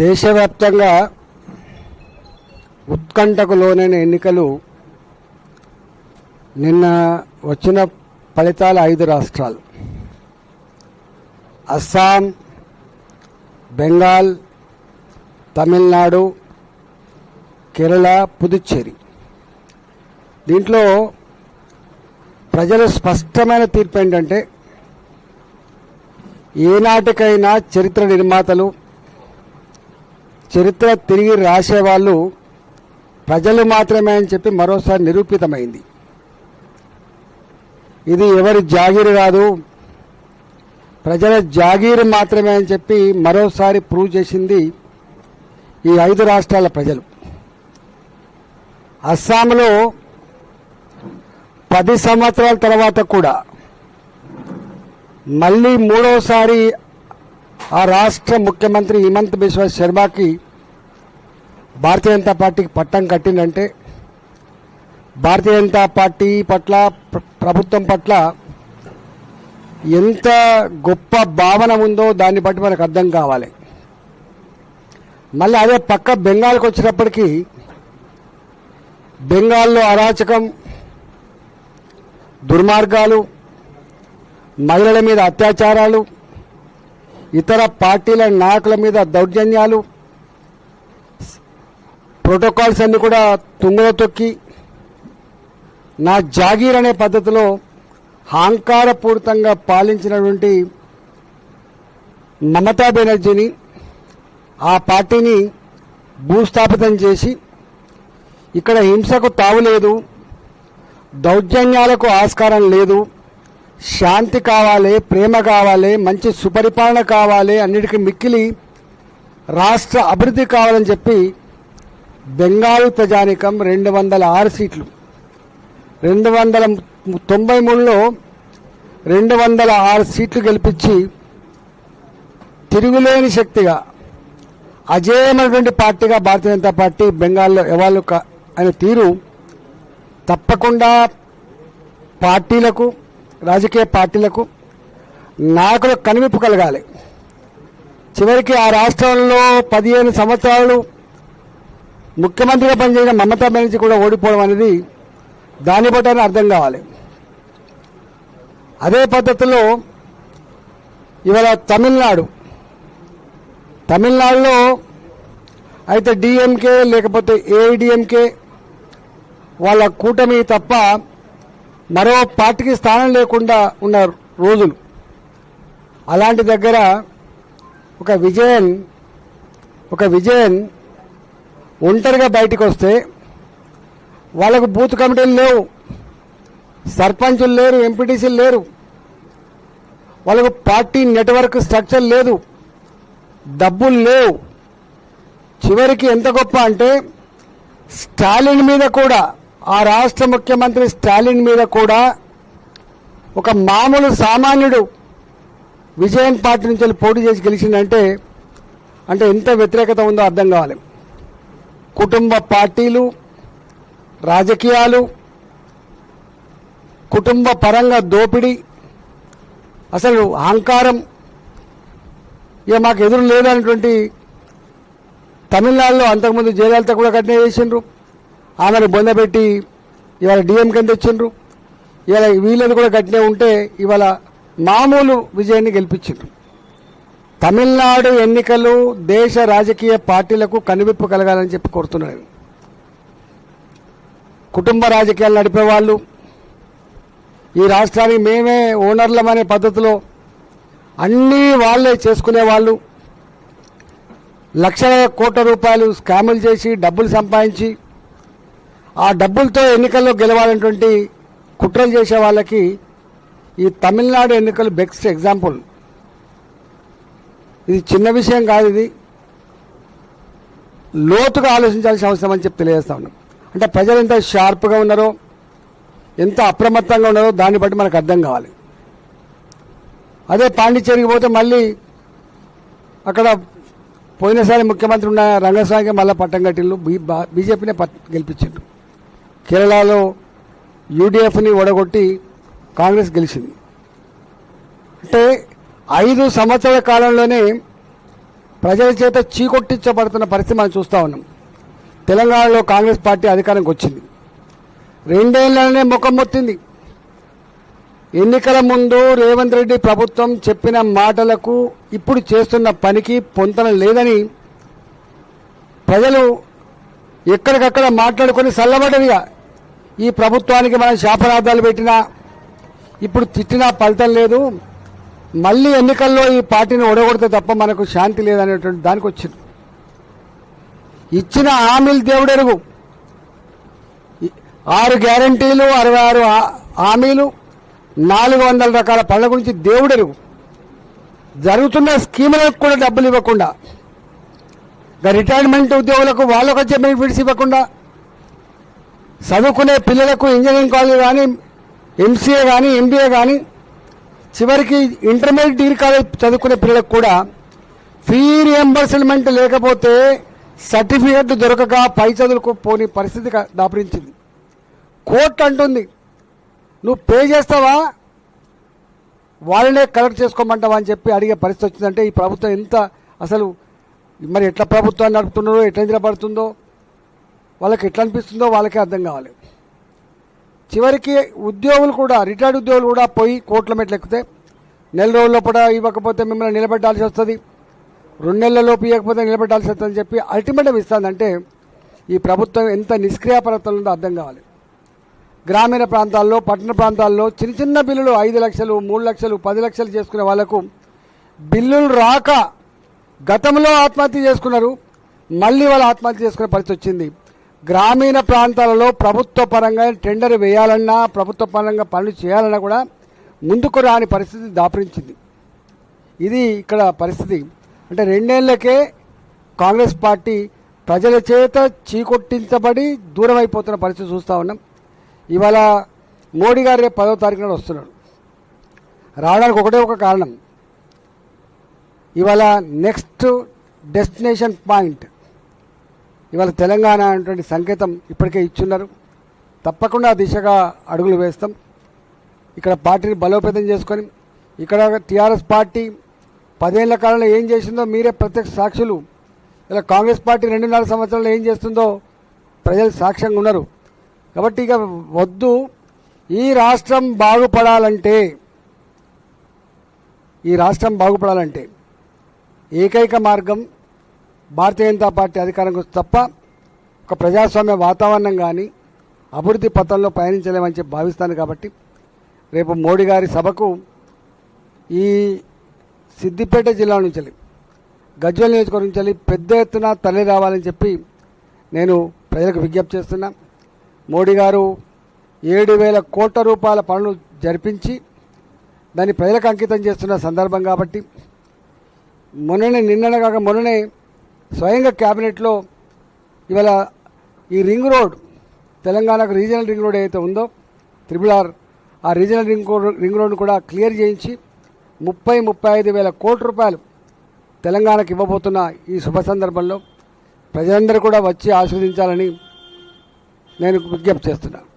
దేశవ్యాప్తంగా ఉత్కంఠకు లోనైన ఎన్నికలు నిన్న వచ్చిన ఫలితాలు 5 రాష్ట్రాలు అస్సాం, బెంగాల్, తమిళనాడు, కేరళ, పుదుచ్చేరి. దీంట్లో ప్రజలు స్పష్టమైన తీర్పు ఏంటంటే ఏనాటికైనా చరిత్ర నిర్మాతలు, చరిత్ర తిరిగి రాసేవాళ్ళు ప్రజలు మాత్రమే అని చెప్పి మరోసారి నిరూపితమైంది. ఇది ఎవరి జాగీరు కాదు, ప్రజల జాగీరు మాత్రమే అని చెప్పి మరోసారి ప్రూవ్ చేసింది ఈ 5 రాష్ట్రాల ప్రజలు. అస్సాంలో 10 సంవత్సరాల తర్వాత కూడా మళ్ళీ మూడోసారి ఆ రాష్ట్ర ముఖ్యమంత్రి హిమంత్ బిశ్వ శర్మకి భారతీయ జనతా పార్టీకి పట్టం కట్టిందంటే భారతీయ జనతా పార్టీ పట్ల, ప్రభుత్వం పట్ల ఎంత గొప్ప భావన ఉందో దాన్ని బట్టి మనకు అర్థం కావాలి. మళ్ళీ అదే పక్క బెంగాల్కి వచ్చినప్పటికీ బెంగాల్లో అరాచకం, దుర్మార్గాలు, మహిళల మీద అత్యాచారాలు, ఇతర పార్టీల నాయకుల మీద దౌర్జన్యాలు, ప్రోటోకాల్స్ అన్ని కూడా తుంగలో తొక్కి నా జాగీర్ అనే పద్ధతిలో అహంకారపూరితంగా పాలించినటువంటి మమతా బెనర్జీని, ఆ పార్టీని భూస్థాపితం చేసి ఇక్కడ హింసకు తావులేదు, దౌర్జన్యాలకు ఆస్కారం లేదు, శాంతి కావాలి, ప్రేమ కావాలి, మంచి సుపరిపాలన కావాలి, అన్నిటికీ మిక్కిలి రాష్ట్ర అభివృద్ధి కావాలని చెప్పి బెంగాల్ ప్రజానికం 206 సీట్లు, 293లో 206 సీట్లు గెలిపించి తిరుగులేని శక్తిగా అజేయమైనటువంటి పార్టీగా భారతీయ జనతా పార్టీ బెంగాల్లో ఎవాళ్ళు అనే తీరు తప్పకుండా పార్టీలకు, రాజకీయ పార్టీలకు, నాయకులకు కనువిప్పు కలగాలి. చివరికి ఆ రాష్ట్రంలో 15 సంవత్సరాలు ముఖ్యమంత్రిగా పనిచేసిన మమతా బెనర్జీ కూడా ఓడిపోవడం అనేది దాన్ని బట్టి అర్థం కావాలి. అదే పద్ధతిలో ఇవాళ తమిళనాడులో అయితే డిఎంకే లేకపోతే ఏఐడిఎంకే వాళ్ళ కూటమి తప్ప మరో పార్టీకి స్థానం లేకుండా ఉన్న రోజులు. అలాంటి దగ్గర ఒక విజయన్ ఒంటరిగా బయటకు వస్తే వాళ్ళకు బూత్ కమిటీలు లేవు, సర్పంచులు లేరు, ఎంపీటీసీలు లేరు, వాళ్ళకు పార్టీ నెట్వర్క్ స్ట్రక్చర్ లేదు, డబ్బులు లేవు. చివరికి ఎంత గొప్ప అంటే స్టాలిన్ మీద కూడా, ఆ రాష్ట్ర ముఖ్యమంత్రి స్టాలిన్ మీద కూడా ఒక మామూలు సామాన్యుడు విజయన్ పార్టీ నుంచి పోటీ చేసి గెలిచిందంటే అంటే ఎంత వ్యతిరేకత ఉందో అర్థం కావాలి. కుటుంబ పార్టీలు, రాజకీయాలు, కుటుంబ పరంగా దోపిడీ, అసలు అహంకారం ఇక మాకు ఎదురు లేదనేటువంటి తమిళనాడులో అంతకుముందు జయలలిత కూడా కట్నే చేసిండ్రు, ఆమెను బొందబెట్టి ఇవాళ డిఎంకే తెచ్చిండ్రు. ఇవాళ వీళ్ళది కూడా కట్నే ఉంటే ఇవాళ మామూలు విజయాన్ని గెలిపించిండ్రు. తమిళనాడు ఎన్నికలు దేశ రాజకీయ పార్టీలకు కనువిప్పు కలగాలని చెప్పి కోరుతున్నాను. కుటుంబ రాజకీయాలు నడిపేవాళ్ళు, ఈ రాష్ట్రానికి మేమే ఓనర్లమనే పద్ధతిలో అన్నీ వాళ్ళే చేసుకునేవాళ్ళు, లక్షల కోట్ల రూపాయలు స్కాములు చేసి డబ్బులు సంపాదించి ఆ డబ్బులతో ఎన్నికల్లో గెలవాలనేటువంటి కుట్రలు చేసే వాళ్ళకి ఈ తమిళనాడు ఎన్నికలు బెస్ట్ ఎగ్జాంపుల్. ఇది చిన్న విషయం కాదు, ఇది లోతుగా ఆలోచించాల్సిన అవసరం అని చెప్పి తెలియజేస్తా ఉన్నాం. అంటే ప్రజలు ఎంత షార్ప్గా ఉన్నారో, ఎంత అప్రమత్తంగా ఉన్నారో దాన్ని బట్టి మనకు అర్థం కావాలి. అదే పాండిచ్చేరికి పోతే మళ్ళీ అక్కడ పోయినసారి ముఖ్యమంత్రి ఉన్న రంగస్వామికి మళ్ళీ పట్టం కట్టిళ్ళు, బీజేపీనే గెలిపించారు. కేరళలో యూడీఎఫ్ని ఓడగొట్టి కాంగ్రెస్ గెలిచింది. అంటే 5 సంవత్సరాల కాలంలోనే ప్రజల చేత చీకొట్టించబడుతున్న పరిస్థితి మనం చూస్తూ ఉన్నాం. తెలంగాణలో కాంగ్రెస్ పార్టీ అధికారంకి వచ్చింది, 2 ఏళ్లనే ముఖం మొత్తింది. ఎన్నికల ముందు రేవంత్ రెడ్డి ప్రభుత్వం చెప్పిన మాటలకు ఇప్పుడు చేస్తున్న పనికి పొంతన లేదని ప్రజలు ఎక్కడికక్కడ మాట్లాడుకొని చల్లబడ్డదిగా. ఈ ప్రభుత్వానికి మనం శాపనార్థాలు పెట్టినా ఇప్పుడు తిట్టినా ఫలితం లేదు, మళ్ళీ ఎన్నికల్లో ఈ పార్టీని ఓడగొడితే తప్ప మనకు శాంతి లేదనేటువంటి దానికి వచ్చింది. ఇచ్చిన హామీలు దేవుడెరుగు, 6 గ్యారంటీలు, 66 హామీలు, 400 రకాల పనుల గురించి దేవుడెరుగు. జరుగుతున్న స్కీములకు కూడా డబ్బులు ఇవ్వకుండా, రిటైర్మెంట్ ఉద్యోగులకు వాళ్ళకు వచ్చే బెనిఫిట్స్ ఇవ్వకుండా, చదువుకునే పిల్లలకు ఇంజనీరింగ్ కాలేజ్ కానీ, ఎంసీఏ కానీ, ఎంబీఏ కానీ, చివరికి ఇంటర్మీడియట్ డిగ్రీ కాలేజ్ చదువుకునే పిల్లలకు కూడా ఫీ రియంబర్స్మెంట్ లేకపోతే సర్టిఫికెట్ దొరకక పై చదువులకు పోని పరిస్థితి దాపరించింది. కోర్టు అంటుంది, నువ్వు పే చేస్తావా, వాళ్ళనే కలెక్ట్ చేసుకోమంటావా అని చెప్పి అడిగే పరిస్థితి వచ్చిందంటే ఈ ప్రభుత్వం ఎంత అసలు మరి ఎట్లా ప్రభుత్వాన్ని నడుపుతున్నారో, ఎట్లా నిలబడుతుందో, వాళ్ళకి ఎట్లా అనిపిస్తుందో వాళ్ళకే అర్థం కావాలి. చివరికి ఉద్యోగులు కూడా, రిటైర్డ్ ఉద్యోగులు కూడా పోయి కోట్ల మెట్లు ఎక్కితే 4 రోజుల లోపల ఇవ్వకపోతే మిమ్మల్ని నిలబెట్టాల్సి వస్తుంది, 2 నెలల లోపు ఇవ్వకపోతే నిలబెట్టాల్సి వస్తుందని చెప్పి అల్టిమేటం ఇస్తుందంటే ఈ ప్రభుత్వం ఎంత నిష్క్రియాపరతలు ఉందో అర్థం కావాలి. గ్రామీణ ప్రాంతాల్లో, పట్టణ ప్రాంతాల్లో చిన్న చిన్న బిల్లులు 5 లక్షలు, 3 లక్షలు, 10 లక్షలు చేసుకునే వాళ్లకు బిల్లులు రాక గతంలో ఆత్మహత్య చేసుకున్నారు, మళ్ళీ వాళ్ళు ఆత్మహత్య చేసుకునే పరిస్థితి వచ్చింది. గ్రామీణ ప్రాంతాలలో ప్రభుత్వ పరంగా టెండర్ వేయాలన్నా, ప్రభుత్వ పరంగా పనులు చేయాలన్నా కూడా ముందుకు రాని పరిస్థితి దాపరించింది. ఇది ఇక్కడ పరిస్థితి. అంటే 2 ఏళ్లకే కాంగ్రెస్ పార్టీ ప్రజల చేత చీకొట్టించబడి దూరం అయిపోతున్న పరిస్థితి చూస్తూ ఉన్నాం. ఇవాళ మోడీ గారు రేపు 10వ తారీఖు నాడు వస్తున్నాడు. రావడానికి ఒకటే ఒక కారణం, ఇవాళ నెక్స్ట్ డెస్టినేషన్ పాయింట్ ఇవాళ తెలంగాణ అనేటువంటి సంకేతం ఇప్పటికే ఇచ్చున్నారు. తప్పకుండా ఆ దిశగా అడుగులు వేస్తాం. ఇక్కడ పార్టీని బలోపేతం చేసుకొని, ఇక్కడ టీఆర్ఎస్ పార్టీ 10 ఏళ్ల కాలంలో ఏం చేసిందో మీరే ప్రత్యక్ష సాక్షులు. ఇలా కాంగ్రెస్ పార్టీ 2.5 సంవత్సరాల్లో ఏం చేస్తుందో ప్రజలు సాక్ష్యంగా ఉన్నారు. కాబట్టి ఇక వద్దు, ఈ రాష్ట్రం బాగుపడాలంటే ఏకైక మార్గం భారతీయ జనతా పార్టీ అధికారం తప్ప ఒక ప్రజాస్వామ్య వాతావరణం కానీ అభివృద్ధి పథంలో పయనించలేమని చెప్పి భావిస్తాను. కాబట్టి రేపు మోడీ గారి సభకు ఈ సిద్దిపేట జిల్లా నుంచి, గజ్వేల్ నియోజకవర్గం నుంచి పెద్ద ఎత్తున తరలి రావాలని చెప్పి నేను ప్రజలకు విజ్ఞప్తి చేస్తున్నా. మోడీ గారు 7,000 కోట్ల రూపాయల పనులు జరిపించి దాన్ని ప్రజలకు అంకితం చేస్తున్న సందర్భం కాబట్టి మొన్ననే స్వయంగా క్యాబినెట్లో ఇవాళ ఈ రింగ్ రోడ్, తెలంగాణకు రీజనల్ రింగ్ రోడ్ ఏదైతే ఉందో RRR, ఆ రీజనల్ రింగ్ రోడ్ను కూడా క్లియర్ చేయించి 30-35 కోట్ల రూపాయలు తెలంగాణకు ఇవ్వబోతున్న ఈ శుభ సందర్భంలో ప్రజలందరూ కూడా వచ్చి ఆశీర్వదించాలని నేను విజ్ఞప్తి చేస్తున్నాను.